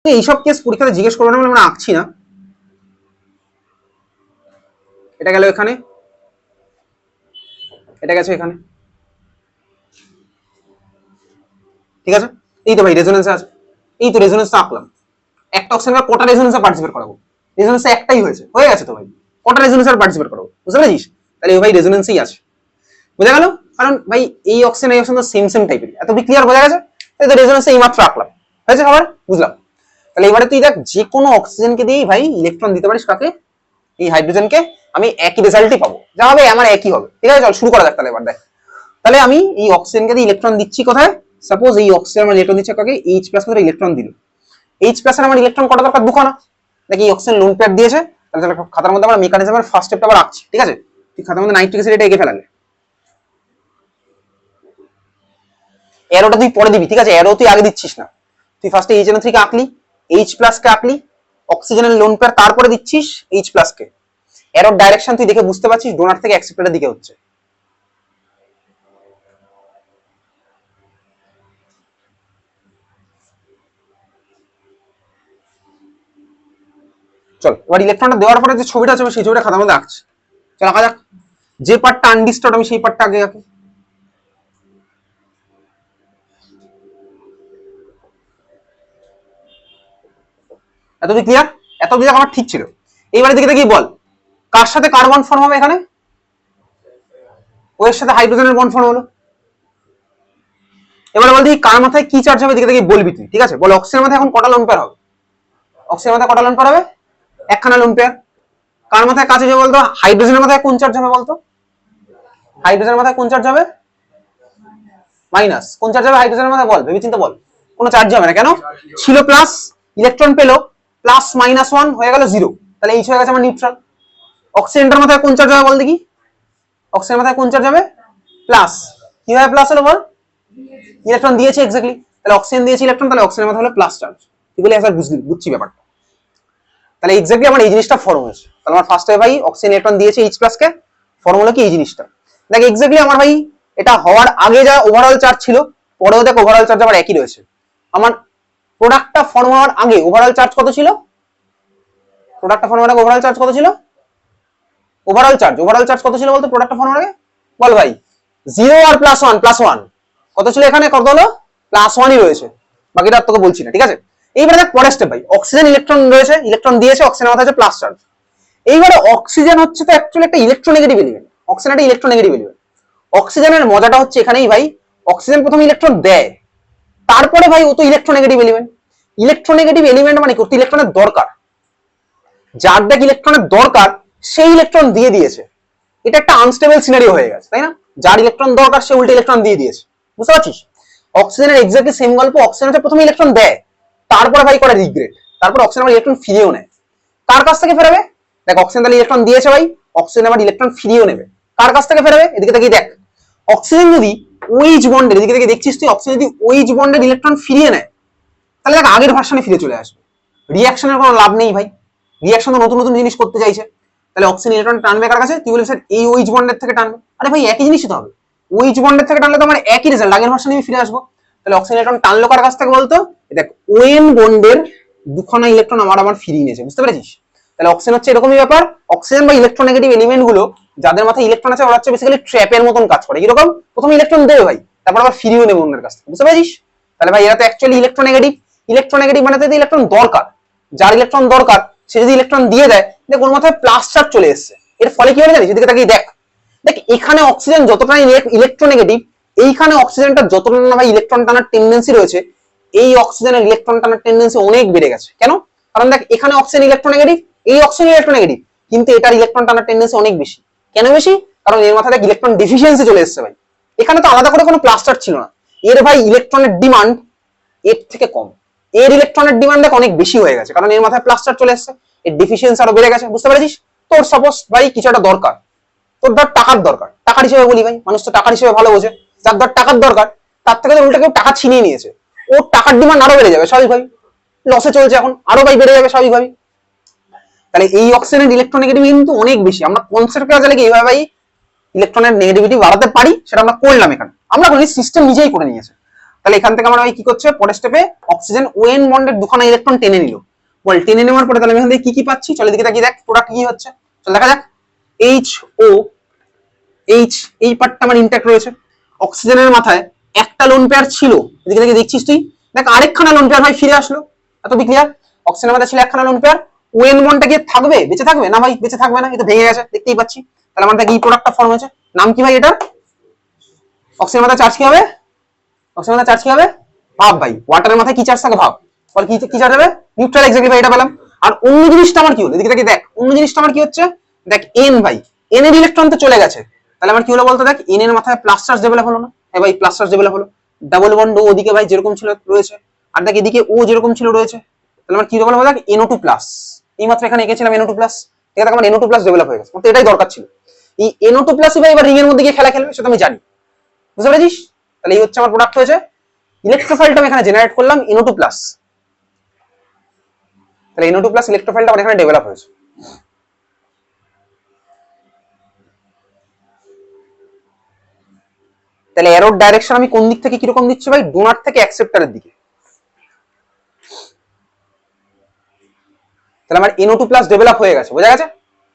এইসব কেস পরীক্ষাতে জিজ্ঞেস করবে না বলে আমরা আঁকছি না। এটা গেল এখানে, এটা গেছে এখানে, ঠিক আছে। এই তো ভাই রেজোনেন্সে আছে, এই তো রেজোনেন্সটা আঁকলাম। একটা অক্সিজেন কটা রেজোনেন্সে পার্টিসিপেট করাবো? রেজোনেন্সে একটাই হয়ে গেছে তো ভাই, কটা রেজোনেন্সে পার্টিসিপেট করাবো? বুঝতে পেরেছিস? তাহলে এই ভাই রেজোনেন্সেই আছে, বোঝা গেল? কারণ ভাই এই অক্সিজেন এই অক্সিজেন তো সেম সেম টাইপের, এত ক্লিয়ার বোঝা গেছে? তাই তো রেজোনেন্সে এই মাত্র আঁকলাম, হয়েছে সবার? বুঝলাম। তাহলে এবারে তুই দেখ যে কোনো অক্সিজেনকে দিয়েই ভাই ইলেকট্রন দিতে পারিস কাকে? এই হাইড্রোজেনকে। আমি একই রেজাল্টই পাবো, যা হবে আমার একই হবে, ঠিক আছে? চল শুরু করা যাক তাহলে। এবার দেখ, তাহলে আমি এই অক্সিজেনকে দিয়ে ইলেকট্রন দিচ্ছি কোথায়? সাপোজ এই অক্সিজেন আমার ইলেকট্রন দিচ্ছে কাকে? এইচ প্লাস করে ইলেকট্রন দিল। এইচ প্লাস এর আমার ইলেকট্রন কটা দরকার? দুখানা। দেখি এই অক্সিজেন লোন পেয়ার দিয়েছে, তাহলে খাতার মধ্যে আমরা মেকানিজমের ফার্স্ট স্টেপটা আবার আঁকছি, ঠিক আছে? তুই খাতার মধ্যে নাইট্রিক অ্যাসিড এটা এঁকে ফেলালে, এরোটা তুই পরে দিবি, ঠিক আছে? এরো তুই আগে দিচ্ছিস না, তুই ফার্স্টে HNO3 কে আঁকলি, এইচ প্লাস কে আঁকলি, অক্সিজেনের লোন পেয়ার, তারপরে দিচ্ছিস এইচ প্লাস কে। এরোর ডাইরেকশন তুই দেখে বুঝতে পারছিস ডোনার থেকে অ্যাকসেপ্টরের দিকে হচ্ছে। চল এবার ইলেকট্রনটা দেওয়ার পরে যে ছবিটা আছে সেই ছবিটা খাতার মধ্যে আঁকছি। চল আঁকা যাক। যে পার্টটা আনডিস্টার্ব আমি সেই পার্টটা আগে আঁকি। এতদিন ক্লিয়ার? এতদিন আমার ঠিক ছিল। এইবারের দিকে দেখি বল কার সাথে কার্বন ফর্ম হবে এখানে? ও এর সাথে হাইড্রোজেনের বন্ড ফর্ম হলো। এবারে বল দেখি কার মাথায় কি চার্জ হবে, দিকে দেখি বলবি তুই, ঠিক আছে? বল অক্সিজেনের মাথায় এখন কটা লোন পেয়ার হবে? অক্সিজেনের মাথায় কটা লোন পেয়ার হবে? একখানা লোন পেয়ার। কার মাথায় কাছে যাবে বলতো? হাইড্রোজেনের মাথায় কোন চার্জ হবে বলতো? হাইড্রোজেনের মাথায় কোন চার্জ হবে? মাইনাস। কোন চার্জ হবে হাইড্রোজেনের মাথায়? বল, ভেবে চিন্তে বল। কোনো চার্জ হবে না, কেন? ছিল প্লাস, ইলেকট্রন পেলো, প্লাস মাইনাস 1 হয়ে গেল 0, তাহলে এইচ হয়ে গেছে আমার নিউট্রাল। অক্সিজেনটার মাথায় কোন চার্জ হবে বল দেখি? অক্সিজেনের মাথায় কোন চার্জ হবে? প্লাস। কিভাবে প্লাস হলো বল? ইলেকট্রন দিয়েছে এক্স্যাক্টলি, তাহলে অক্সিজেন দিয়েছে ইলেকট্রন, তাহলে অক্সিজেনের মাথায় হলো প্লাস চার্জ। এগুলো একবার বুঝছি ব্যাপারটা। তাহলে এক্স্যাক্টলি আমার এই জিনিসটা ফর্ম হয়েছে। তাহলে আমার ফার্স্টে ভাই অক্সিজেন ইলেকট্রন দিয়েছে এইচ প্লাস কে, ফর্ম হলো কি এই জিনিসটা। দেখ এক্স্যাক্টলি আমার ভাই এটা হওয়ার আগে যা ওভারঅল চার্জ ছিল, পরেও দেখ ওভারঅল চার্জ আবার একই রয়েছে। আমার প্রোডাক্টটা ফর্ম হওয়ার আগে ওভারঅল চার্জ কত ছিল? প্রোডাক্টটা ফর্ম হওয়ার আগে ওভারঅল চার্জ কত ছিল? ওভারঅল চার্জ কত ছিল বলতো প্রোডাক্টটা ফর্ম হওয়ার আগে? বল ভাই। 0 আর +1 কত ছিল এখানে? কত হলো? +1ই রয়েছে, বাকিটা তোকে বলছি না, ঠিক আছে? এইবারে দেখ পরের স্টেপ ভাই, অক্সিজেন ইলেকট্রন রয়েছে, ইলেকট্রন দিয়েছে, অক্সিজেনের মাথায় আছে প্লাস চার্জ। এইবারে অক্সিজেন হচ্ছে তো অ্যাকচুয়ালি একটা ইলেকট্রোনেগেটিভ এলিমেন্ট, অক্সিজেন একটা ইলেকট্রোনেগেটিভ এলিমেন্ট। অক্সিজেনের মজাটা হচ্ছে এখানেই ভাই, অক্সিজেন প্রথমে ইলেকট্রন দেয়, তারপরে ভাই ও তো ইলেকট্রোনেগেটিভ এলিমেন্ট। ইলেকট্রোনেগেটিভ এলিমেন্ট মানে কি? ইলেকট্রনের দরকার, যার দেখ ইলেকট্রনের দরকার সেই ইলেকট্রন দিয়ে দিয়েছে। এটা একটা আনস্টেবল সিনারিও হয়ে গেছে, তাই না? যার ইলেকট্রন দরকার সে উল্টো ইলেকট্রন দিয়ে দিয়েছে, বুঝতে পারছিস? অক্সিজেনের এক্স্যাক্টলি সেম গল্প। অক্সিজেন হচ্ছে প্রথমে ইলেকট্রন দেয়, তারপরে ভাই করে রিগ্রেট, তারপর অক্সিজেন আবার ইলেকট্রন ফিরিয়েও নেয়। কার কাছ থেকে ফেরাবে? দেখ অক্সিজেন তাহলে ইলেকট্রন দিয়েছে ভাই, অক্সিজেন আবার ইলেকট্রন ফিরিয়েও নেবে। কার কাছ থেকে ফেরাবে? এদিকে থেকে দেখ, অক্সিজেন যদি ওইচ বন্ডের, এদিকে থেকে দেখছিস তুই, অক্সিজেন যদি ওইচ বন্ডের ইলেকট্রন ফিরিয়ে নেয়, তাহলে দেখ আগের ভার্সনে ফিরে চলে আসবে। রিঅ্যাকশনের কোনো লাভ নেই ভাই, রিঅ্যাকশন তো নতুন নতুন জিনিস করতে চাইছে। তাহলে অক্সিজেন ইলেকট্রন টানবে কার কাছে? তুই বলবি স্যার এই ওইচ বন্ডের থেকে টানবে। আরে ভাই একই জিনিসই তো হবে, ওইচ বন্ডের থেকে টানলে তো আমার একই রেজাল্ট, আগের ভার্সনে আমি ফিরে আসবো। তাহলে অক্সিজেন ইলেকট্রন টানলো কার কাছ থেকে বলতো? দেখ ওএন বন্ডের দুখানা ইলেকট্রন আমার ফিরিয়ে নিয়েছে, বুঝতে পেরেছিস? তাহলে অক্সিজেন হচ্ছে এরকমই ব্যাপার। অক্সিজেন বা ইলেকট্রোনেগেটিভ এলিমেন্ট গুলো যাদের মাথায় ইলেকট্রন আছে ওরা হচ্ছে বেসিক্যালি ট্র্যাপের মতন কাজ করে। কিরকম? প্রথমে ইলেকট্রন দেবে ভাই, তারপর আবার ফিরিয়ে নেবে অন্যের কাছ থেকে, বুঝতে পেরেছিস? তাহলে ভাই এরা তো অ্যাকচুয়ালি ইলেকট্রোনেগেটিভ। ইলেকট্রোনেগেটিভ মানে তো ইলেকট্রন দরকার, যার ইলেকট্রন দরকার সে যদি ইলেকট্রন দিয়ে দেয়, দেখ ওর মাথায় প্লাস চার্জ চলে এসেছে। এর ফলে কি হবে জানিস? এদিকে তাকিয়ে দেখ, দেখ এখানে অক্সিজেন যতটা ইলেকট্রোনেগেটিভ, এইখানে অক্সিজেনটা যতটা না ভাই ইলেকট্রন টানার টেন্ডেন্সি রয়েছে, এই অক্সিজেনের ইলেকট্রন টানার টেন্ডেন্সি অনেক বেড়ে গেছে। কেন? কারণ দেখ এখানে অক্সিজেন ইলেকট্রোনেগেটিভ, এই অক্সিজেন ইলেকট্রোনেগেটিভ, কিন্তু এটার ইলেকট্রন টানার টেন্ডেন্সি অনেক বেশি। কেন বেশি? কারণ এর মাথায় দেখ ইলেকট্রন ডেফিসিয়েন্সি চলে এসেছে ভাই। এখানে তো আলাদা করে কোনো প্লাস চার্জ ছিল না, এর ভাই ইলেকট্রনের ডিমান্ড এর থেকে কম, এর ইলেকট্রনের ডিমান্ড দেখ অনেক বেশি হয়ে গেছে, কারণ এর মাথায় প্লাস চার্জ চলে এসেছে, এর ডেফিসিয়েন্সি আরো বেড়ে গেছে, বুঝতে পেরেছিস? তোর সাপোজ ভাই কিছু একটা দরকার, তোর ধর টাকার দরকার, টাকার হিসেবে বলি ভাই, মানুষ তো টাকার হিসেবে ভালো বোঝে, যার ধর টাকার দরকার তার থেকে তো উল্টা কেউ টাকা ছিনিয়ে নিয়েছে, ওর টাকার ডিমান্ড আরো বেড়ে যাবে স্বাভাবিকভাবে, লসে চলছে এখন, আরো ভাই বেড়ে যাবে স্বাভাবিকভাবে। তাহলে এই অক্সিজেনের ইলেকট্রোনেগেটিভিটি কিন্তু অনেক বেশি। আমরা কনসেপ্ট কাজে লাগে এইভাবে ভাই ইলেকট্রনের নেগেটিভিটি বাড়াতে পারি, সেটা আমরা করলাম এখানে, আমরা করি সিস্টেম নিজেই করে নিয়েছে। তাহলে এখান থেকে আমরা কি করছে, পরের স্টেপে অক্সিজেন ওএন বন্ডের দুখানা ইলেকট্রন টেনে নিল। বল টেনে নেওয়ার পরে তাহলে আমি এখান থেকে কি কি পাচ্ছি, চল এদিকে তাকিয়ে দেখ প্রোডাক্ট কি হচ্ছে, চল দেখা যাক। এইচ ও এইচ, এই পার্টটা আমার ইনট্যাক্ট রয়েছে। অক্সিজেনের মাথায় একটা লোন পেয়ার ছিল, এদিকে থেকে দেখছিস তুই, দেখ আরেকখানা লোন পেয়ার ভাই ফিরে আসলো। এত ক্লিয়ার? অক্সিজেনের মাথায় ছিল একখানা লোন পেয়ার, ওএন বন্ডটা কি থাকবে, বেঁচে থাকবে না ভাই? বেঁচে থাকবে না, এটা ভেঙে গেছে, দেখতেই পাচ্ছি। তাহলে আমাদের এই প্রোডাক্টটা ফর্ম হয়েছে, নাম কি ভাই এটা? অক্সিজেনের মাথায় চার্জ কি হবে? অক্সিজেনের মাথায় চার্জ কি হবে? ভাব ভাই, ওয়াটারের মাথায় কি চার্জ থাকে ভাব, বল কি কি চার্জ হবে? নিউট্রাল, এক্স্যাক্টলি ভাই, এটা পেলাম। আর অন্য জিনিসটা আমার কি হলো, এদিকে দেখ অন্য জিনিসটা আমার কি হচ্ছে, দেখ এন ভাই, এন এর ইলেকট্রন তো চলে গেছে, তাহলে আমার কি হলো বলতো, দেখ এন এর মাথায় প্লাস চার্জ ডেভেলপ হলো না? হ্যাঁ ভাই, প্লাস চার্জ ডেভেলপ হলো। ডাবল বন্ড ওদিকে ভাই যেরকম ছিল রয়েছে, আর দেখ এদিকে ও যেরকম ছিল রয়েছে, তাহলে আমার কি ডেভেলপ হলো, দেখ NO2 প্লাস। এই মাত্র এখানে এঁকেছিলাম NO2 প্লাস, ঠিক আছে, আমার NO2 প্লাস ডেভেলপ হয়ে গেছে, তো এটাই দরকার ছিল। এই NO2 প্লাস ভাই এবার রিং এর মধ্যে গিয়ে খেলা খেলবে, সেটা আমি জানি, বুঝতে পেরেছিস? তাহলে এই হচ্ছে আমার প্রোডাক্ট হয়েছে, ইলেকট্রোফাইলটা আমি এখানে জেনারেট করলাম NO2 প্লাস, তাহলে NO2 প্লাস ইলেকট্রোফাইলটা আমার এখানে ডেভেলপ হয়েছে। তাহলে এরোর ডাইরেকশন আমি কোন দিক থেকে কিরকম দিচ্ছি ভাই, ডোনার থেকে অ্যাকসেপ্টারের দিকে। তাহলে আমার NO2 প্লাস ডেভেলপ হয়ে গেছে, বোঝা গেছে?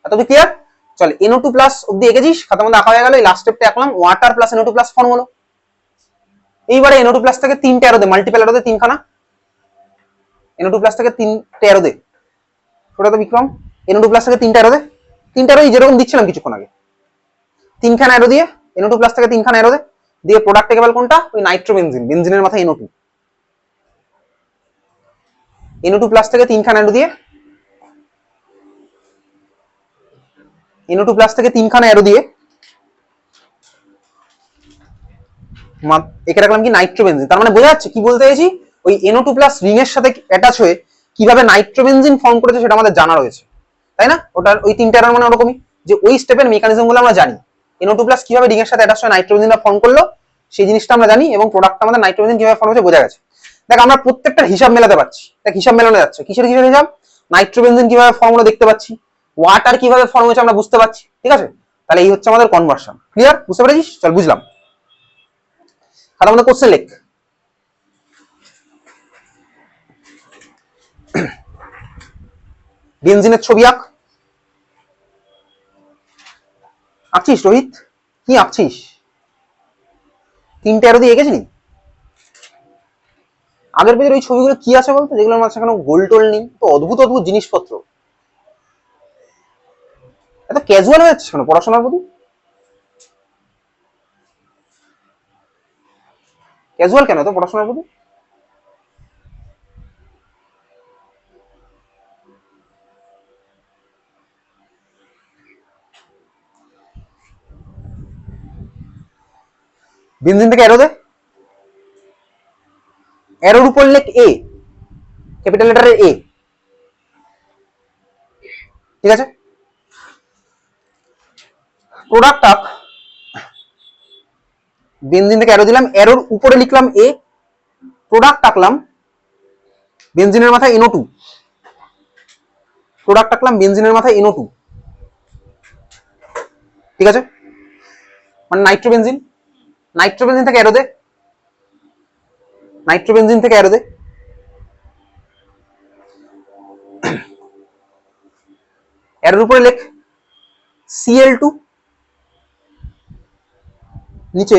এত কি ক্লিয়ার? চল NO2 প্লাস অব্দি এঁকেছিস, খাতার মধ্যে আঁকা হয়ে গেল। এই লাস্ট স্টেপটা আঁকলাম, water plus NO2 plus form হলো। এইবারে NO2 প্লাস থেকে তিনটে অ্যারো দে, মাল্টিপল অ্যারো দে, তিনখানা NO2 প্লাস থেকে তিনটে অ্যারো দে, ওটা তো বিক্রম। NO2 প্লাস থেকে তিনটে অ্যারো দে, তিনটে অ্যারো যেরকম দিচ্ছিলাম কিছুক্ষণ আগে, তিনখানা অ্যারো দিয়ে NO2 প্লাস থেকে তিনখানা অ্যারো দে, দিয়ে প্রোডাক্ট কেবল কোনটা, ওই নাইট্রোবেনজিন, বেনজিনের মাথায় NO2, NO2 প্লাস থেকে তিনখানা অ্যারো দিয়ে, NO2 প্লাস থেকে তিনখানা অ্যারো দিয়ে একে রাখলাম কি নাইট্রোবেনজিন। তার মানে বোঝা যাচ্ছে কি বলতে চাইছি, ওই NO2 প্লাস রিং এর সাথে অ্যাটাচ হয়ে কিভাবে নাইট্রোবেনজিন ফর্ম করেছে সেটা আমাদের জানা রয়েছে, তাই না? ওটার ওই তিনটা অ্যারো মানে ওরকমই, যে ওই স্টেপের মেকানিজম গুলো আমরা জানি। NO2 প্লাস কিভাবে রিং এর সাথে অ্যাটাচ হয়ে নাইট্রোবেনজিনটা ফর্ম করলো সেই জিনিসটা আমরা জানি, এবং প্রোডাক্টটা আমাদের নাইট্রোবেনজিন কিভাবে ফর্ম হয়েছে বোঝা গেছে। দেখ আমরা প্রত্যেকটার হিসাব মেলাতে পারছি, দেখ হিসাব মেলানো যাচ্ছে, কিসের কিসের হিসাব, নাইট্রোবেনজিন কিভাবে ফর্ম হলো দেখতে পাচ্ছি, ওয়াটার কিভাবে ফর্ম হয়েছে আমরা বুঝতে পারছি, ঠিক আছে? তাহলে এই হচ্ছে আমাদের কনভার্সন। ক্লিয়ার? বুঝতে পেরেছিস? চল বুঝলাম। তাহলে আমাদের কোশ্চেন লেখ, বেনজিনের ছবি আঁক। আঁকছিস রোহিত? কি আঁকছিস? তিনটে অ্যারো দিয়ে এঁকেছিলি? আগের পেজের ওই ছবিগুলো কি আছে বলতো, যেগুলোর মাঝখানে গোল টোল নেই, তো অদ্ভুত অদ্ভুত জিনিসপত্র। এত ক্যাজুয়াল হয়ে যাচ্ছে কেন পড়াশোনার প্রতি? ক্যাজুয়াল কেন তো পড়াশোনার প্রতি? বেনজিন থেকে অ্যারো দে, অ্যারোর উপর লেখ এ, ক্যাপিটাল লেটারের এ, ঠিক আছে? প্রোডাক্ট আঁক, বেনজিন থেকে অ্যারো দিলাম, অ্যারোর উপরে লিখলাম এ, প্রোডাক্ট আঁকলাম বেনজিনের মাথায় NO2, প্রোডাক্ট আঁকলাম বেনজিনের মাথায় NO2, ঠিক আছে? মানে নাইট্রোবেনজিন, নাইট্রোবেনজিন থেকে অ্যারো দে, নাইট্রোবেনজিন থেকে অ্যারো দে, অ্যারোর উপরে লেখ Cl2, নিচে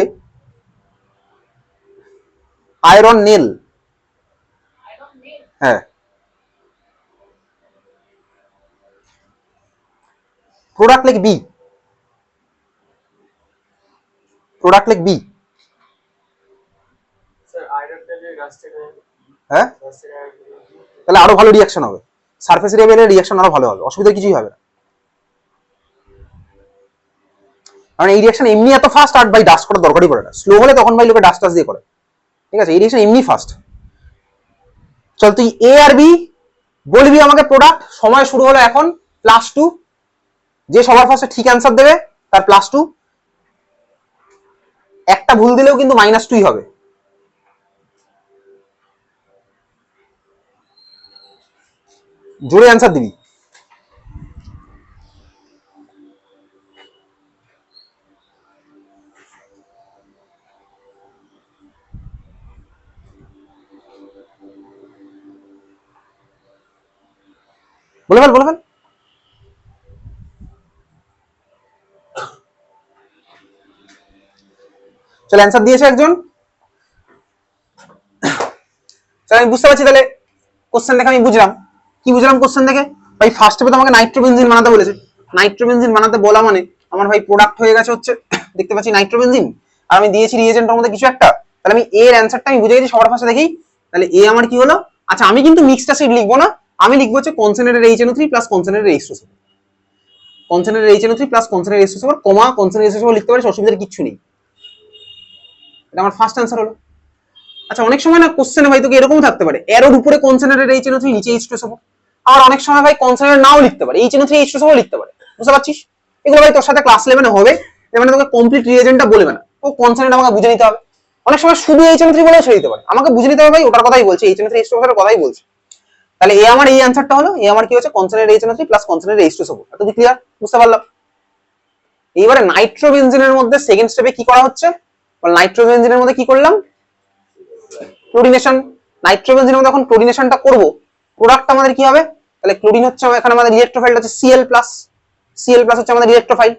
আয়রন নেল, হ্যাঁ, প্রোডাক্ট লেখ বি, প্রোডাক্ট লেখ বি, হ্যাঁ, তাহলে আরো ভালো রিয়াকশন হবে, সারফেস এরিয়া পেলে রিয়াকশন আরো ভালো হবে, অসুবিধা কিছুই হবে না। কারণ এই রিয়াকশন এমনি এত ফাস্ট, আর ভাই ডাস্ট করার দরকারই পড়ে না, স্লো হলে তখন ভাই লোকে ডাস্ট টাস্ট দিয়ে করে, ঠিক আছে? এই রিয়াকশন এমনি ফাস্ট। চল তুই এ আর বি বলবি আমাকে প্রোডাক্ট, সময় শুরু হলো এখন, +2, যে সবার ফার্স্টে ঠিক অ্যান্সার দেবে তার +2, একটা ভুল দিলেও কিন্তু -2 হবে। জোরে অ্যান্সার দিবি। বলে ফেল বলে ফেল। চল অ্যান্সার দিয়েছে একজন। চল আমি বুঝতে পারছি তাহলে কোশ্চেন দেখে আমি বুঝলাম। কি বুঝলাম কোশ্চেন দেখে? ভাই ফার্স্ট স্টেপে তোমাকে নাইট্রোবেনজিন বানাতে বলেছে। নাইট্রোবেনজিন বানাতে বলা মানে আমার ভাই প্রোডাক্ট হয়ে গেছে হচ্ছে, দেখতে পাচ্ছি নাইট্রোবেনজিন, আর আমি দিয়েছি রিএজেন্টের মধ্যে কিছু একটা। তাহলে আমি এর অ্যান্সারটা আমি বুঝে গেছি সবার ফার্স্টে দেখেই। তাহলে এ আমার কি হলো? আচ্ছা আমি কিন্তু মিক্সড অ্যাসিড লিখবো না, আমি লিখবো হচ্ছে concentrated HNO3 plus concentrated H2SO4, concentrated HNO3 plus concentrated H2SO4 কমা কনসেন্ট্রেটেড H2SO4 লিখতে পারি, অসুবিধার কিছু নেই। এটা আমার ফার্স্ট অ্যান্সার হলো। আচ্ছা অনেক সময় না কোশ্চেনে ভাই তোকে এরকম থাকতে পারে, এরোর উপরে কনসেন্ট্রেটেড HNO3 নিচে H2SO4, আর অনেক সময় ভাই কনসেন্ট্রেটেড নাও লিখতে পারে, HNO3 H2SO4 লিখতে পারে। বুঝতে পারছিস? এগুলো ভাই তোর সাথে ক্লাস 11 হবে, মানে তোকে কমপ্লিট রিএজেন্টটা বলবে না, ও কনসেন্ট্রেট আমাকে বুঝে নিতে হবে। অনেক সময় শুধু HNO3 বলেও ছেড়ে দিতে পারে, আমাকে বুঝে নিতে হবে ভাই ওটার কথাই বলছে, HNO3 H2SO4 এর কথাই বলছে। তাহলে এ আমার এই অ্যানসারটা হলো, এ আমার কি হচ্ছে concentrated HNO3 plus concentrated H2SO4। এতটুকু ক্লিয়ার? বুঝতে পারলাম। এইবারে নাইট্রোবেনজিনের মধ্যে সেকেন্ড স্টেপে কি করা হচ্ছে? নাইট্রোবেনজিনের মধ্যে কি করলাম? ক্লোরিনেশন। নাইট্রোবেনজিনের মধ্যে এখন ক্লোরিনেশনটা করব, প্রোডাক্ট আমাদের কি হবে? তাহলে ক্লোরিন হচ্ছে এখানে আমাদের ইলেকট্রোফাইল হচ্ছে Cl+, Cl+ হচ্ছে আমাদের ইলেকট্রোফাইল।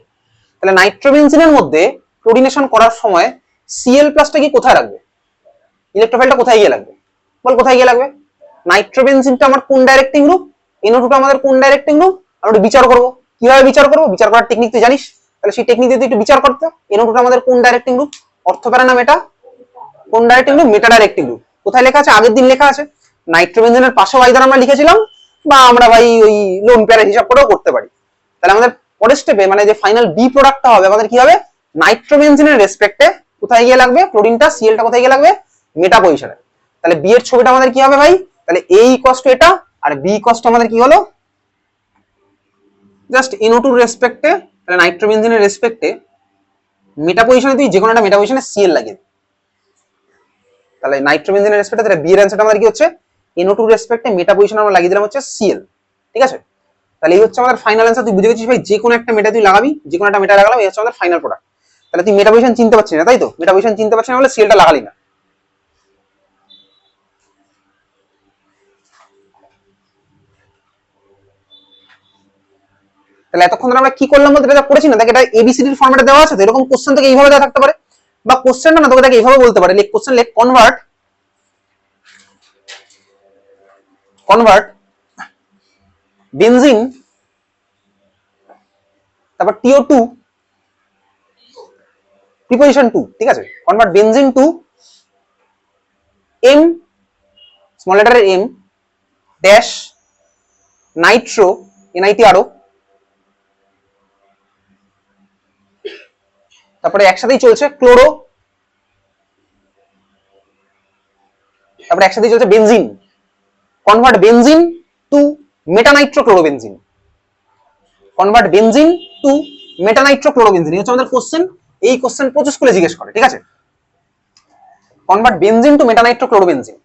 তাহলে নাইট্রোবেনজিনের মধ্যে ক্লোরিনেশন করার সময় Cl+ টা কি কোথায় রাখবে? ইলেকট্রোফাইলটা কোথায় গিয়ে লাগবে? বল কোথায় গিয়ে লাগবে? নাইট্রোবেনজিনটা আমার কোন ডাইরেক্টিং গ্রুপ? NO2 টা আমাদের কোন ডাইরেক্টিং গ্রুপ? আমরা বিচার করব। কিভাবে বিচার করব? বিচার করার টেকনিক তুই জানিস, তাহলে সেই টেকনিক দিয়ে একটু বিচার করতে। NO2 টা আমাদের কোন ডাইরেক্টিং গ্রুপ? অর্থপ্যারা না মেটা? কোন ডাইরেক্টিং গ্রুপ? মেটা ডাইরেক্টিং গ্রুপ। কোথায় লেখা আছে? আগের দিন লেখা আছে। নাইট্রোবেনজিনের পাশেও আইদার আমরা লিখেছিলাম, বা আমরা ভাই ওই লোন পেয়ারের হিসাব করেও করতে পারি। তাহলে আমাদের পরের স্টেপে মানে যে ফাইনাল বি প্রোডাক্টটা হবে আমাদের কি হবে? নাইট্রোবেনজিনের রেসপেক্টে কোথায় গিয়ে লাগবে? ক্লোরিনটা, Cl টা কোথায় গিয়ে লাগবে? মেটা পজিশনে। তাহলে বি এর ছবিটা আমাদের কি হবে ভাই? তাহলে A ইকুয়ালস টু এটা, আর B ইকুয়ালস টু আমাদের কি হলো? জাস্ট NO2 এর রেসপেক্টে, তাহলে নাইট্রোবেনজিনের রেসপেক্টে মেটা পজিশনে তুই যে কোনো একটা মেটা পজিশনে Cl লাগিয়ে। তাহলে নাইট্রোবেনজিনের রেসপেক্টে তাহলে বি এর অ্যানসারটা আমাদের কি হচ্ছে? NO2 এর রেসপেক্টে মেটা পজিশনে আমরা লাগিয়ে দিলাম হচ্ছে Cl। ঠিক আছে? তাহলে এই হচ্ছে আমাদের ফাইনাল অ্যানসার। তুই বুঝে গেছিস ভাই, যে কোনো একটা মেটা তুই লাগাবি, যে কোনো একটা মেটা লাগালাম, এই হচ্ছে আমাদের ফাইনাল প্রোডাক্ট। তাহলে তুই মেটা পজিশন চিনতে পারছিস না, তাই তো? মেটা পজিশন চিনতে পারছিস না বলে Cl টা লাগালি না। তাহলে এতক্ষণ ধরে আমরা কি করলাম বলতে, এটা পড়েছি না, দেখ এটা ABCD এর ফরম্যাটে দেওয়া আছে, তো এরকম কোশ্চেন থেকে এইভাবে দেওয়া থাকতে পারে, বা কোশ্চেনটা না তোকে দেখে এইভাবে বলতে পারে, লেখ কোশ্চেন লেখ কনভার্ট বেনজিন, তারপর TO2 প্রিপোজিশন 2, ঠিক আছে? Convert benzene to M, small লেটারের M ড্যাশ নাইট্রো, NITRO, তারপরে একসাথেই চলছে ক্লোরো, তারপরে একসাথেই চলছে benzene. Convert benzene to meta nitrochlorobenzene, convert benzene to meta nitrochlorobenzene, এই হচ্ছে আমাদের কোশ্চেন। এই কোশ্চেন প্রচুর স্কুলে জিজ্ঞেস করে, ঠিক আছে? Convert benzene to meta nitrochlorobenzene.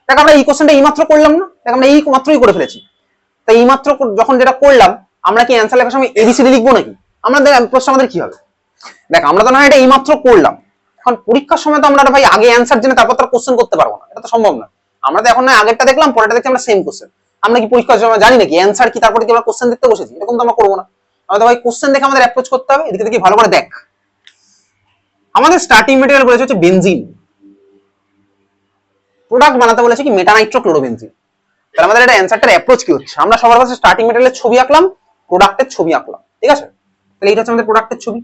দেখ আমরা এই কোশ্চেনটা এইমাত্র করলাম না, দেখ আমরা এই মাত্রই করে ফেলেছি। তাই এইমাত্র যখন যেটা করলাম, আমরা কি অ্যান্সার লেখার সময় ABCD লিখবো নাকি? আমরা দেখ প্রশ্ন আমাদের কি হবে? দেখ আমরা তো না এটা এইমাত্র করলাম, এখন পরীক্ষার সময় তো আমরা ভাই আগে অ্যান্সার জেনে তারপর তো কোশ্চেন করতে পারবো না, এটা তো সম্ভব না। আমরা তো এখন না আগেরটা দেখলাম, পরেরটা দেখছি আমরা সেম কোশ্চেন। আমরা কি পরীক্ষার সময় জানি নাকি অ্যান্সার কি তারপরে কি আমরা কোশ্চেন দেখতে বসেছি? এরকম তো আমরা করবো না। আমাদের ভাই কোশ্চেন দেখে আমাদের অ্যাপ্রোচ করতে হবে। এদিকে দেখি ভালো করে দেখ, আমাদের স্টার্টিং মেটেরিয়াল বলেছে হচ্ছে বেনজিন, প্রোডাক্ট বানাতে বলেছে কি মেটানাইট্রোক্লোরোবেনজিন। তাহলে আমাদের এটা অ্যান্সারটার অ্যাপ্রোচ কি হচ্ছে? আমরা সবার কাছে স্টার্টিং মেটেরিয়ালের ছবি আঁকলাম, প্রোডাক্টের ছবি আঁকলাম, ঠিক আছে? তাহলে এটা হচ্ছে আমাদের প্রোডাক্টের ছবি,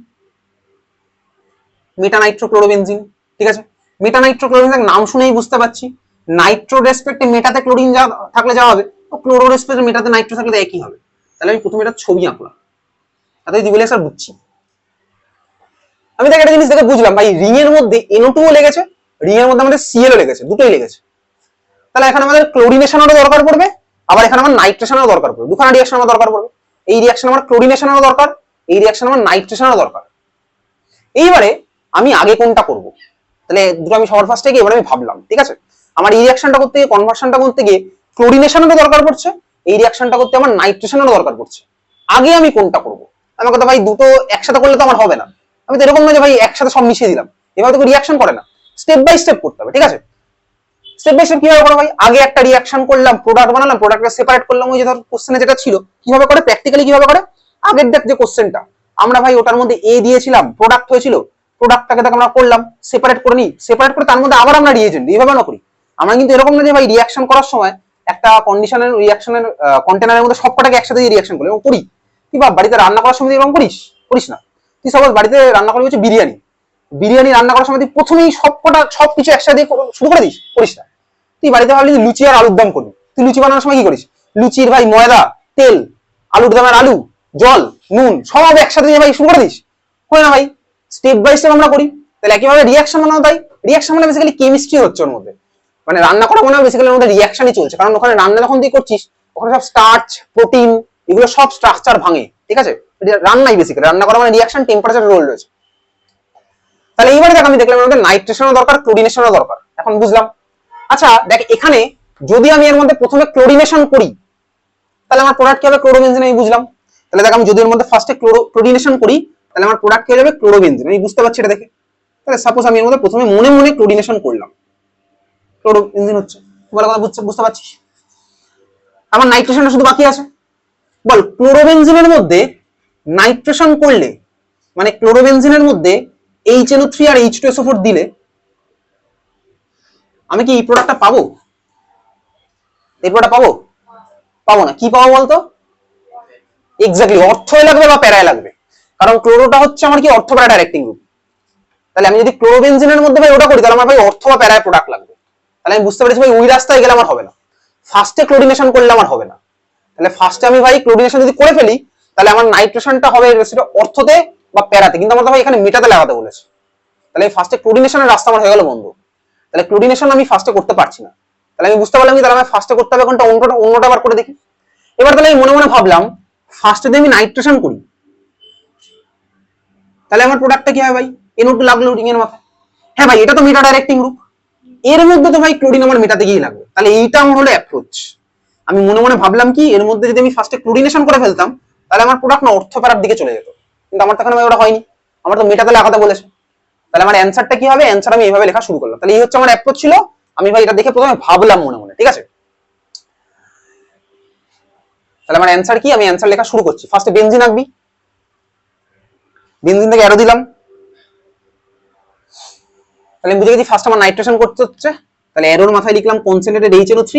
মেটানাইট্রোক্লোরোবেনজিন, ঠিক আছে? মেটানাইট্রোক্লোরোবেনজিন নাম শুনেই বুঝতে পারছি, নাইট্রো রেসপেক্টে মেটাতে ক্লোরিন যা থাকলে যা হবে, তো ক্লোরো রেসপেক্টে মেটাতে নাইট্রো থাকলে একই হবে। তাহলে আমি প্রথমে এটা ছবি আঁকলাম, তাতে দিবলে স্যার বুঝছি। আমি দেখ একটা জিনিস দেখে বুঝলাম ভাই, রিং এর মধ্যে NO2 ও লেগেছে, রিং এর মধ্যে আমাদের Cl ও লেগেছে, দুটোই লেগেছে। তাহলে এখানে আমাদের ক্লোরিনেশনেরও দরকার পড়বে, আবার এখানে আমার নাইট্রেশনেরও দরকার পড়বে, দুখানা রিঅ্যাকশন আমার দরকার পড়বে। এই রিঅ্যাকশন আমার ক্লোরিনেশনেরও দরকার, এই রিঅ্যাকশন আমার নাইট্রেশনেরও দরকার। এইবারে আমি আগে কোনটা করব? তাহলে দুটো আমি সবার ফার্স্টে গিয়ে এবারে আমি ভাবলাম, ঠিক আছে? আমার এই রিঅ্যাকশনটা করতে গিয়ে, কনভার্সনটা করতে গিয়ে ক্লোরিনেশনেরও দরকার পড়ছে, এই রিঅ্যাকশনটা করতে আমার নাইট্রেশনেরও দরকার পড়ছে। আগে আমি কোনটা করব? আমাকে তো ভাই দুটো একসাথে করলে তো আমার হবে না। আমি তো এরকম না যে ভাই একসাথে সব মিশিয়ে দিলাম, এভাবে তো রিঅ্যাকশন করে না, স্টেপ বাই স্টেপ করতে হবে, ঠিক আছে? স্টেপ বাই স্টেপ কিভাবে করো ভাই? আগে একটা রিঅ্যাকশন করলাম, প্রোডাক্ট বানালাম, প্রোডাক্টকে সেপারেট করলাম, ওই যে ধর কোশ্চেনে যেটা ছিল, কিভাবে করে প্র্যাকটিক্যালি কিভাবে করে? আগের দেখ যে কোশ্চেনটা আমরা ভাই ওটার মধ্যে এ দিয়েছিলাম, প্রোডাক্ট হয়েছিল, প্রোডাক্টটাকে দেখ আমরা করলাম, সেপারেট করে নিই, সেপারেট করে তার মধ্যে আবার আমরা রিএজেন্ট এইভাবে না করি। আমরা কিন্তু এরকম না যে ভাই রিঅ্যাকশন করার সময় একটা কন্ডিশনের রিঅ্যাকশনের কন্টেনারের মধ্যে সবকটাকে একসাথে রিঅ্যাকশন করি, করি তুই বা বাড়িতে রান্না করার সময় এরকম করিস? করিস না। তুই সাপোজ বাড়িতে রান্না করবি হচ্ছে বিরিয়ানি, বিরিয়ানি রান্না করার সময় তুই প্রথমেই সবকটা সবকিছু একসাথে শুরু করে দিস? করিস না। তুই বাড়িতে ভাবলি লুচি আর আলুর দম করবি, তুই লুচি বানানোর সময় কি করিস? লুচির ভাই ময়দা, তেল, আলুর দমের আলু, জল, নুন সব একসাথে ভাই শুরু করে দিস? হয় না ভাই? স্টেপ বাই স্টেপ আমরা করি। তাহলে একইভাবে রিঅ্যাকশন বানাও তাই। রিঅ্যাকশন মানে বেসিক্যালি কেমিস্ট্রি হচ্ছে ওর মধ্যে, মানে রান্না করা মানে বেসিক্যালি ওর মধ্যে রিঅ্যাকশনই চলছে, কারণ ওখানে রান্না যখন তুই করছিস ওখানে সব স্টার্চ, প্রোটিন, এগুলো সব স্ট্রাকচার ভাঙে, ঠিক আছে? রান্নাই বেসিক্যালি রান্না করা মানে রিঅ্যাকশন, টেম্পারেচার রোল রয়েছে। তাহলে এইবারে দেখ আমি দেখলাম আমাদের নাইট্রেশনও দরকার, ক্লোরিনেশনও দরকার, এখন বুঝলাম। আচ্ছা দেখ এখানে যদি আমি এর মধ্যে প্রথমে ক্লোরিনেশন করি তাহলে আমার প্রোডাক্ট কি হবে? ক্লোরোবেনজিন, আমি বুঝলাম। তাহলে দেখ আমি যদি এর মধ্যে ফার্স্টে ক্লোরিনেশন করি তাহলে আমার প্রোডাক্ট কি হয়ে যাবে? ক্লোরোবেনজিন, আমি বুঝতে পারছি এটা দেখে। তাহলে সাপোজ আমি এর মধ্যে প্রথমে মনে মনে ক্লোরিনেশন করলাম, ক্লোরোবেনজিন হচ্ছে, বলে কথা বুঝতে পারছিস? আমার নাইট্রেশনটা শুধু বাকি আছে। বল ক্লোরোবেনজিনের মধ্যে নাইট্রেশন করলে মানে ক্লোরোবেনজিনের মধ্যে HNO3 আর H2SO4 দিলে আমি কি এই প্রোডাক্টটা পাবো? এই প্রোডাক্ট পাবো? পাবো না। কি পাবো বলতো? এক্স্যাক্টলি অর্থয় লাগবে বা প্যারায় লাগবে, কারণ ক্লোরোটা হচ্ছে আমার কি অর্থ প্যারা ডাইরেক্টিং গ্রুপ। তাহলে আমি যদি ক্লোরোবেনজিনের মধ্যে ভাই ওটা করি তাহলে আমার ভাই অর্থ বা প্যারায় প্রোডাক্ট লাগবে। তাহলে আমি বুঝতে পেরেছি ভাই ওই রাস্তায় গেলে আমার হবে না, ফার্স্টে ক্লোরিনেশন করলে আমার হবে না। তাহলে ফার্স্টে আমি ভাই ক্লোরিনেশন যদি করে ফেলি তাহলে আমার নাইট্রেশনটা হবে সেটা অর্থতে বা প্যারাতে, কিন্তু আমার ভাই এখানে মেটাতে লাগাতে বলেছে। তাহলে ফার্স্টে ক্লোরিনেশনের রাস্তা আমার হয়ে গেল বন্ধ। তাহলে ক্লোরিনেশন আমি ফার্স্টে করতে পারছি না। তাহলে আমি বুঝতে পারলাম কি তাহলে আমি ফার্স্টে করতে হবে কোনটা, অন্যটা আবার করে দেখি। এবার তাহলে আমি মনে মনে ভাবলাম ফার্স্টে যদি আমি নাইট্রেশন করি তাহলে আমার প্রোডাক্টটা কি হয় ভাই? NO2 লাগলো রিং এর মাথায়। হ্যাঁ ভাই এটা তো মেটা ডাইরেক্টিং গ্রুপ, এর মধ্যে তো ভাই ক্লোরিন আমার মেটাতে গিয়ে লাগবে। তাহলে এইটা আমার হলো অ্যাপ্রোচ। আমি মনে মনে ভাবলাম কি এর মধ্যে যদি আমি ফার্স্টে ক্লোরিনেশন করে ফেলতাম তাহলে আমার প্রোডাক্ট না অর্থ প্যারার দিকে চলে যেত, কিন্তু আমার তো এখানে ওটা হয়নি, আমার তো মেটাতে লাগাতে বলেছে। তাহলে আমার অ্যানসারটা কি হবে? অ্যানসার আমি এইভাবে লেখা শুরু করলাম। তাহলে এই হচ্ছে আমার অ্যাপ্রোচ ছিল। আমি ভাই এটা দেখে প্রথমে ভাবলাম মনে মনে, ঠিক আছে? তাহলে আমার অ্যানসার কি? আমি অ্যানসার লেখা শুরু করছি। ফার্স্টে বেনজিন আঁকবি, বেনজিন থেকে অ্যারো দিলাম। তাহলে আমি বুঝে গেছি ফার্স্ট আমার নাইট্রেশন করতে হচ্ছে। তাহলে অ্যারোর মাথায় লিখলাম কনসেন্ট্রেটেড HNO3,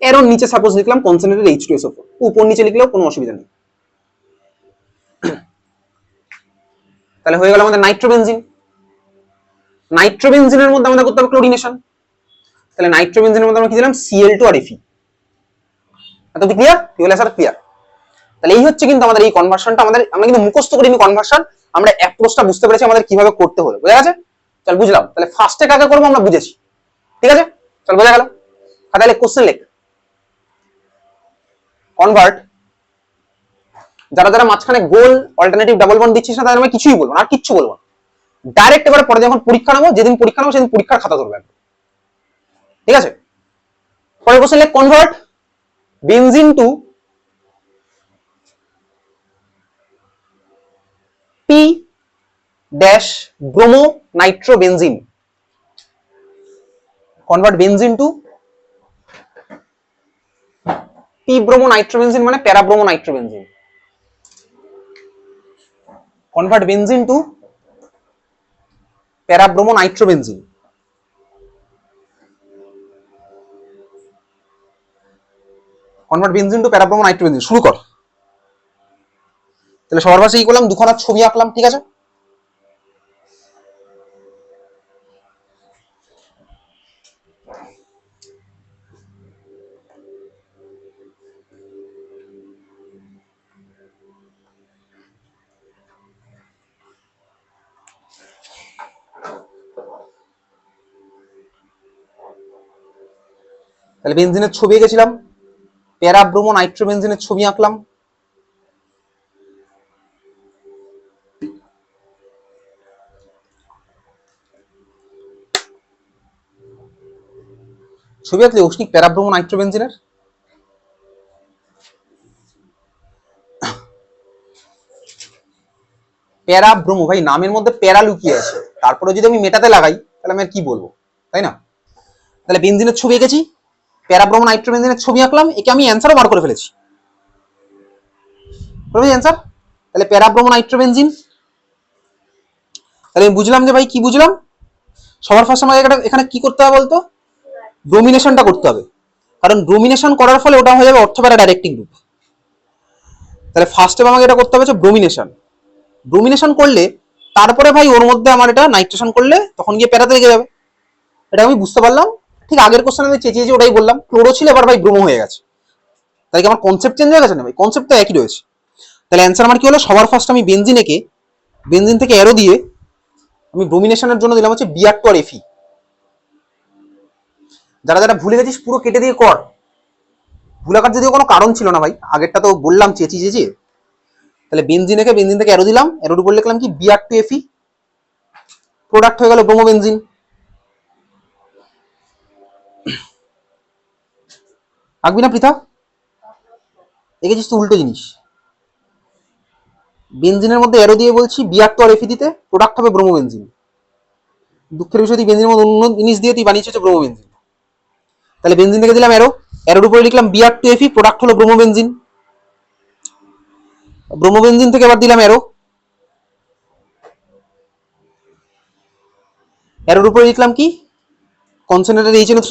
অ্যারোর নিচে সাপোজ লিখলাম কনসেন্ট্রেটেড H2SO4, উপর নিচে লিখলেও কোনো অসুবিধা নেই। তাহলে হয়ে গেল আমাদের নাইট্রোবেনজিন। নাইট্রোবেনজিনের মধ্যে আমাদের করতে হবে ক্লোরিনেশন। তাহলে নাইট্রোবেনজিনের মধ্যে আমরা কি দিলাম? Cl2 আর Fe। এতটা ক্লিয়ার? Tube well sir clear? তাহলে এই হচ্ছে কিন্তু আমাদের এই কনভার্সনটা, আমরা কিন্তু মুখস্থ করিনি কনভার্সন, আমরা অ্যাপ্রোচটা বুঝতে পেরেছি আমাদের কিভাবে করতে হলো। বুঝা গেছে? চল বুঝলাম। তাহলে ফার্স্টে কাকে করবো আমরা বুঝেছি, ঠিক আছে? চল বোঝা গেল। তাহলে কোশ্চেন লেখ, কনভার্ট, যারা যারা মাঝখানে গোল অল্টারনেটিভ ডাবল বন্ড দিচ্ছিস না তাদের আমি কিছুই বলবো না, আর কিচ্ছু বলবো না। ডাইরেক্ট এবারে পরে যখন পরীক্ষা নেবো, যেদিন পরীক্ষা নেবো সেদিন পরীক্ষার খাতা ধরবে, ঠিক আছে? পরে কোশ্চেন লেখ, convert benzene to P dash bromo nitrobenzene. Convert benzene to P bromo nitrobenzene মানে para bromo nitrobenzene. Convert benzene to para bromo nitrobenzene. Convert benzene to para bromo nitrobenzene. শুরু কর। তাহলে সবার পাশে কি করলাম? দুখানা ছবি আঁকলাম, ঠিক আছে? তাহলে বেনজিনের ছবি এঁকেছিলাম, প্যারা ব্রোমো নাইট্রোবেনজিনের ছবি আঁকলাম। ছবি আঁকলে উষ্ণিক প্যারা ব্রোমো নাইট্রোবেনজিনের। প্যারা ভাই নামের মধ্যে প্যারা লুকিয়ে আছে, তারপরে যদি আমি মেটাতে লাগাই তাহলে আমি আর কি বলবো, তাই না? তাহলে বেনজিনের ছবি এঁকেছি, প্যারাব্রোমো নাইট্রোবেনজিনের ছবি আঁকলাম, একে আমি অ্যান্সারও বার করে ফেলেছি। অ্যান্সার তাহলে প্যারাব্রোমো নাইট্রোবেনজিন। তাহলে বুঝলাম যে ভাই কি বুঝলাম, সবার ফার্স্ট আমাকে এখানে কি করতে হবে বলতো, ব্রোমিনেশনটা করতে হবে, কারণ ব্রোমিনেশন করার ফলে ওটা হয়ে যাবে অর্থপ্যারা ডাইরেক্টিং গ্রুপ। তাহলে ফার্স্ট স্টেপ আমাকে এটা করতে হবে ব্রোমিনেশন। ব্রোমিনেশন করলে তারপরে ভাই ওর মধ্যে আমার এটা নাইট্রেশন করলে তখন গিয়ে প্যারাতে লেগে যাবে। এটা আমি বুঝতে পারলাম। ঠিক আগের কোশ্চেনে আমি চেঁচিয়েছি ওটাই বললাম, ক্লোরো ছিল এবার ভাই ব্রোমো হয়ে গেছে। তাহলে কি আমার কনসেপ্ট চেঞ্জ হয়ে গেছে না ভাই? কনসেপ্ট তো একই রয়েছে। তাহলে অ্যান্সার আমার কি হলো, সবার ফার্স্ট আমি বেনজিনেকে বেনজিন থেকে অ্যারো দিয়ে আমি ব্রোমিনেশনের জন্য দিলাম হচ্ছে Br2 আর Fe। যারা যারা ভুলে গেছিস পুরো কেটে দিয়ে কর, ভুলাকার যদিও কোনো কারণ ছিল না ভাই, আগেরটা তো বললাম চেঁচিয়ে। তাহলে বেনজিনেকে বেনজিন থেকে অ্যারো দিলাম, অ্যারোর উপর লিখলাম কি Br2 Fe, প্রোডাক্ট হয়ে গেল ব্রোমোবেনজিন। আঁকবি না পৃথা? দেখেছিস তো উল্টো জিনিস। বেনজিনের মধ্যে অ্যারো দিয়ে বলছি Br2 আর Fe দিতে, প্রোডাক্ট হবে ব্রোমোবেনজিন। দুঃখের বিষয় তুই বেনজিনের মধ্যে অন্য জিনিস দিয়ে তুই বানিয়েছিস ব্রোমোবেনজিন। তাহলে বেনজিন থেকে দিলাম অ্যারো, অ্যারোর উপরে লিখলাম Br2 Fe, প্রোডাক্ট হলো ব্রোমোবেনজিন। ব্রোমোবেনজিন থেকে আবার দিলাম অ্যারো, অ্যারোর উপরে লিখলাম কি কনসেন্ট্রেটেড HNO3,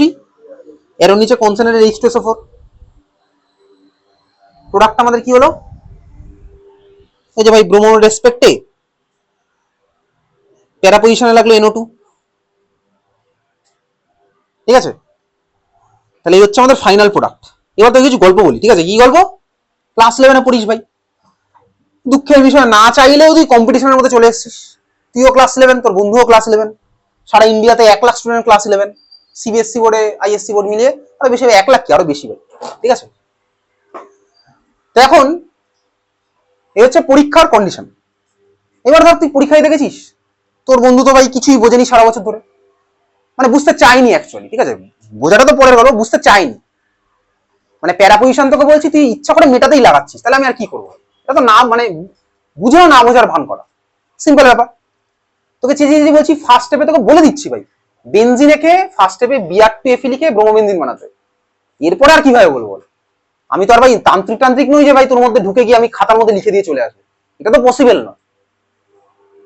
অ্যারোর নিচে কনসেন্ট্রেটেড H2SO4, প্রোডাক্ট আমাদের কি হলো, এই যে ভাই ব্রোমোর রেসপেক্টে প্যারা পজিশনে লাগলো NO2। ঠিক আছে, তাহলে এই হচ্ছে আমাদের ফাইনাল প্রোডাক্ট। এবার তো কিছু গল্প বলি, ঠিক আছে? কি গল্প? ক্লাস 11-এ পড়িস ভাই, দুঃখের বিষয় না চাইলেও তুই কম্পিটিশনের মধ্যে চলে এসেছিস। তুইও ক্লাস 11, তোর বন্ধুও ক্লাস 11, সারা ইন্ডিয়াতে 1 লাখ স্টুডেন্ট ক্লাস 11, CBSE বোর্ডে ISC বোর্ড মিলিয়ে আরো বেশি, 1 লাখ কি আরো বেশি ভাই। ঠিক আছে, তো এখন এই হচ্ছে পরীক্ষার কন্ডিশন। এবার ধর তুই পরীক্ষায় দেখেছিস তোর বন্ধু তো ভাই কিছুই বোঝেনি সারা বছর ধরে, মানে বুঝতে চাইনি অ্যাকচুয়ালি। ঠিক আছে, বোঝাটা তো পরের গল্প, বুঝতে চাইনি, মানে প্যারা পজিশন তোকে বলছি তুই ইচ্ছা করে মেটাতেই লাগাচ্ছিস, তাহলে আমি আর কি করবো? এটা তো না, মানে বুঝেও না বোঝার ভান করা, সিম্পল ব্যাপার। তোকে চেঁচিয়ে বলছি ফার্স্ট স্টেপে, তোকে বলে দিচ্ছি ভাই বেনজিনেকে ফার্স্ট স্টেপে Br2 Fe লিখে ব্রোমোবেনজিন বানাতে, এরপরে আর কিভাবে বলবো? আমি তো আর ভাই তান্ত্রিক নই যে ভাই তোর মধ্যে ঢুকে গিয়ে আমি খাতার মধ্যে লিখে দিয়ে চলে আসবো, এটা তো পসিবল না।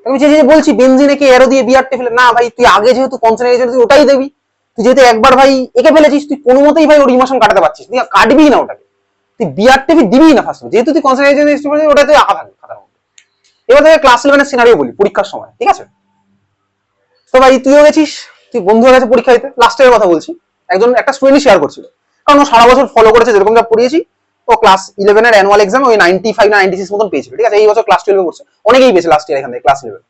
আমি চেঁচিয়ে বলছি বেনজিনেকে অ্যারো দিয়ে Br2 Fe, না ভাই তুই আগে যেহেতু কনসেন্ট্রেশন তুই ওটাই দেবি, তুই যেহেতু একবার ভাই এঁকে ফেলেছিস, তুই কোনো মতেই ভাই ওর ইমোশন কাটাতে পারছিস, তুই কাটবি না ওটাকে, তুই Br2 Fe দিবি না ফার্স্ট, যেহেতু তুই কনসেন্ট্রেশন ওটা তুই আঁকা থাকবে খাতার মধ্যে। এবার তোকে ক্লাস 11-এর সিনারিও বলি পরীক্ষার সময়, ঠিক আছে? তো ভাই তুইও গেছিস, তুই বন্ধু হয়ে গেছে পরীক্ষা দিতে, লাস্ট ইয়ারের কথা বলছি, একটা স্টুডেন্ট শেয়ার করছিল, কারণ ও সারা বছর ফলো করেছে যেরকম যা পড়িয়েছি, ও ক্লাস 11-এর অ্যানুয়াল এক্সাম ওই 95 না 96 মতন পেয়েছিল। ঠিক আছে, এই বছর ক্লাস 12-এ পড়ছে, অনেকেই পেয়েছে লাস্ট ইয়ার এখান থেকে ক্লাস 11।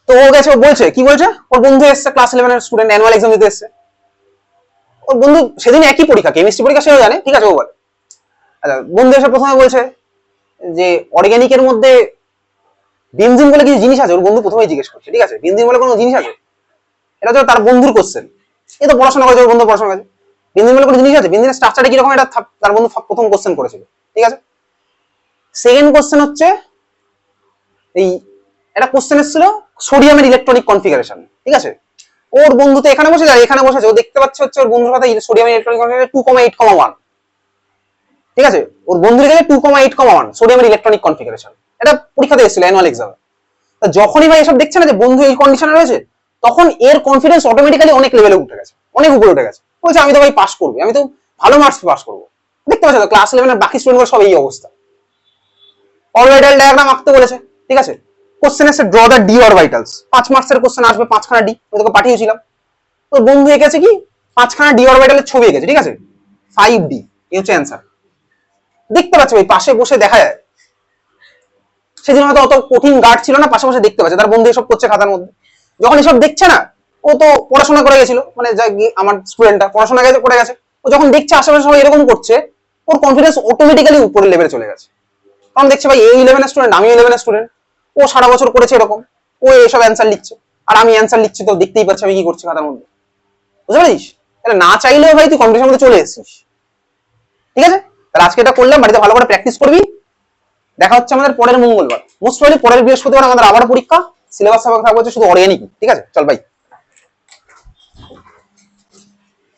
তো ও গেছে, ও বলছে কি বলছে, ওর বন্ধু এসছে ক্লাস 11-এর স্টুডেন্ট, অ্যানুয়াল এক্সাম দিতে এসছে, ওর বন্ধু সেদিন একই পরীক্ষা, কেমিস্ট্রি পরীক্ষা, সেও জানে। ঠিক আছে, ও বলে আচ্ছা, বন্ধু এসে প্রথমে বলছে যে অর্গানিকের মধ্যে বেনজিন বলে কিছু জিনিস আছে, ওর বন্ধু প্রথমেই জিজ্ঞেস করছে। ঠিক আছে, বেনজিন বলে কোনো জিনিস আছে? এটা তো তার বন্ধুর কোশ্চেন, এই তো পড়াশোনা করেছে, ওর বন্ধু পড়াশোনা করেছে, বেনজিন বলে কোনো জিনিস আছে, বেনজিনের স্ট্রাকচারটা কিরকম, এটা তার বন্ধু প্রথম কোশ্চেন করেছিল। ঠিক আছে, সেকেন্ড কোশ্চেন হচ্ছে এই একটা কোশ্চেন এসেছিল সোডিয়ামের ইলেকট্রনিক কনফিগারেশন। ঠিক আছে, ওর বন্ধু তো এখানে বসে যায়, এখানে বসেছে, ও দেখতে পাচ্ছে হচ্ছে ওর বন্ধুর কথা সোডিয়ামের ইলেকট্রনিক কনফিগারেশন 2,8,1। ঠিক আছে, ওর বন্ধু লিখেছে 2,8,1 সোডিয়ামের ইলেকট্রনিক কনফিগারেশন, এটা পরীক্ষাতে এসেছিল অ্যানুয়াল এক্সামে। যখনই ভাই এসব দেখছে না যে বন্ধু এই কন্ডিশনে রয়েছে, তখন এর কনফিডেন্স অটোমেটিক্যালি অনেক লেভেলে উঠে গেছে, অনেক উপরে উঠে গেছে। বলছে আমি তো ভাই পাস করবো, আমি তো ভালো মার্কস পাস করবো। দেখতে পাচ্ছ তো ক্লাস 11-এর বাকি স্টুডেন্টগুলো সব এই অবস্থা। অরবিটাল ডায়াগ্রাম আঁকতে বলেছে। ঠিক আছে, কোশ্চেন এসে ড্র দ্য ডি অরবিটালস, 5 মার্কসের কোশ্চেন আসবে, 5খানা ডি, আমি তোকে পাঠিয়েছিলাম। তো বন্ধু এঁকেছে কি 5খানা ডি অরবিটালের ছবি এঁকেছে। ঠিক আছে, 5D, এই হচ্ছে অ্যান্সার। দেখতে পাচ্ছ ভাই, পাশে বসে দেখা যায়, সেদিন হয়তো অত কঠিন গার্ড ছিল না, পাশে বসে দেখতে পাচ্ছে তার বন্ধু এসব করছে খাতার মধ্যে। যখন এসব দেখছে না, ও তো পড়াশোনা করে গেছিল, মানে আমার স্টুডেন্টটা পড়াশোনা করে গেছে, ও যখন দেখছে আশেপাশে সবাই এরকম করছে, ওর কনফিডেন্স অটোমেটিক্যালি উপরের লেভেলে চলে গেছে। কারণ দেখছে ভাই এই 11-এর স্টুডেন্ট, আমি 11-এর স্টুডেন্ট, ও সারা বছর করেছে এরকম, ও এসব অ্যান্সার লিখছে, আর আমি অ্যান্সার লিখছি, তো দেখতেই পাচ্ছি আমি কি করছি খাতার মধ্যে। বুঝতে পারিস? তাহলে না চাইলেও ভাই তুই কম্পিটিশনের মধ্যে চলে এসেছিস। ঠিক আছে, তাহলে আজকে এটা করলাম, বাড়িতে ভালো করে প্র্যাকটিস করবি। দেখা হচ্ছে আমাদের পরের মঙ্গলবার, মোস্ট প্রবাবলি পরের বৃহস্পতিবার আমাদের আবার পরীক্ষা। সিলেবাস থাকবে হচ্ছে শুধু অর্গানিক। ঠিক আছে, চল বাই।